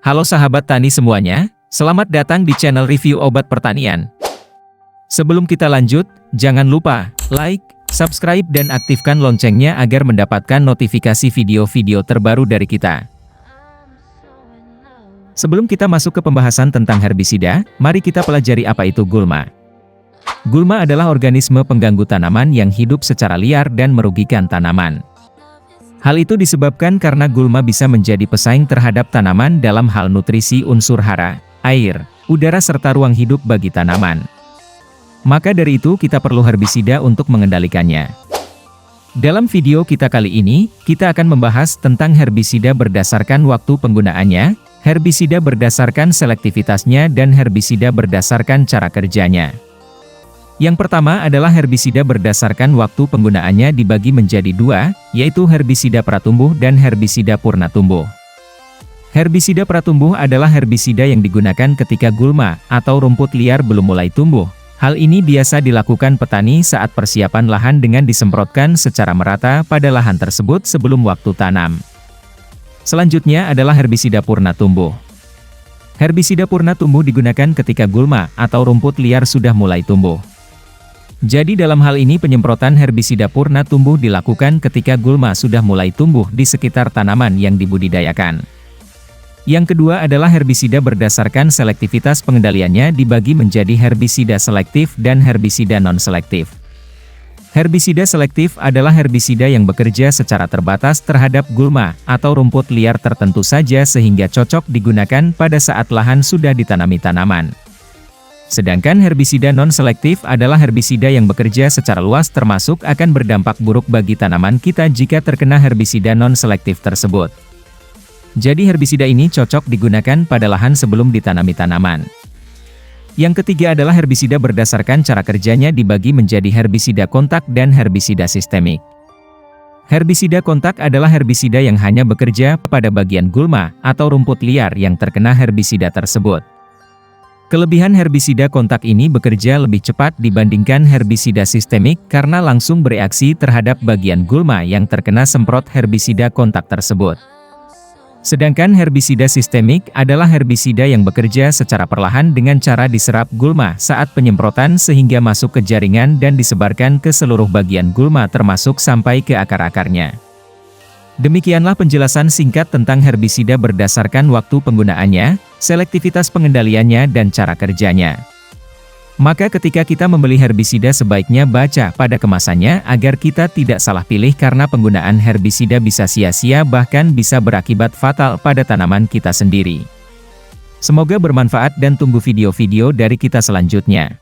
Halo sahabat tani semuanya, selamat datang di channel review obat pertanian. Sebelum kita lanjut, jangan lupa like, subscribe dan aktifkan loncengnya agar mendapatkan notifikasi video-video terbaru dari kita. Sebelum kita masuk ke pembahasan tentang herbisida, mari kita pelajari apa itu gulma. Gulma adalah organisme pengganggu tanaman yang hidup secara liar dan merugikan tanaman. Hal itu disebabkan karena gulma bisa menjadi pesaing terhadap tanaman dalam hal nutrisi unsur hara, air, udara serta ruang hidup bagi tanaman. Maka dari itu kita perlu herbisida untuk mengendalikannya. Dalam video kita kali ini, kita akan membahas tentang herbisida berdasarkan waktu penggunaannya, herbisida berdasarkan selektivitasnya dan herbisida berdasarkan cara kerjanya. Yang pertama adalah herbisida berdasarkan waktu penggunaannya dibagi menjadi dua, yaitu herbisida pratumbuh dan herbisida purna tumbuh. Herbisida pratumbuh adalah herbisida yang digunakan ketika gulma atau rumput liar belum mulai tumbuh. Hal ini biasa dilakukan petani saat persiapan lahan dengan disemprotkan secara merata pada lahan tersebut sebelum waktu tanam. Selanjutnya adalah herbisida purna tumbuh. Herbisida purna tumbuh digunakan ketika gulma atau rumput liar sudah mulai tumbuh. Jadi dalam hal ini penyemprotan herbisida purna tumbuh dilakukan ketika gulma sudah mulai tumbuh di sekitar tanaman yang dibudidayakan. Yang kedua adalah herbisida berdasarkan selektivitas pengendaliannya dibagi menjadi herbisida selektif dan herbisida non-selektif. Herbisida selektif adalah herbisida yang bekerja secara terbatas terhadap gulma atau rumput liar tertentu saja sehingga cocok digunakan pada saat lahan sudah ditanami tanaman. Sedangkan herbisida non-selektif adalah herbisida yang bekerja secara luas termasuk akan berdampak buruk bagi tanaman kita jika terkena herbisida non-selektif tersebut. Jadi herbisida ini cocok digunakan pada lahan sebelum ditanami tanaman. Yang ketiga adalah herbisida berdasarkan cara kerjanya dibagi menjadi herbisida kontak dan herbisida sistemik. Herbisida kontak adalah herbisida yang hanya bekerja pada bagian gulma atau rumput liar yang terkena herbisida tersebut. Kelebihan herbisida kontak ini bekerja lebih cepat dibandingkan herbisida sistemik karena langsung bereaksi terhadap bagian gulma yang terkena semprot herbisida kontak tersebut. Sedangkan herbisida sistemik adalah herbisida yang bekerja secara perlahan dengan cara diserap gulma saat penyemprotan sehingga masuk ke jaringan dan disebarkan ke seluruh bagian gulma termasuk sampai ke akar-akarnya. Demikianlah penjelasan singkat tentang herbisida berdasarkan waktu penggunaannya, selektivitas pengendaliannya dan cara kerjanya. Maka ketika kita membeli herbisida sebaiknya baca pada kemasannya agar kita tidak salah pilih karena penggunaan herbisida bisa sia-sia bahkan bisa berakibat fatal pada tanaman kita sendiri. Semoga bermanfaat dan tunggu video-video dari kita selanjutnya.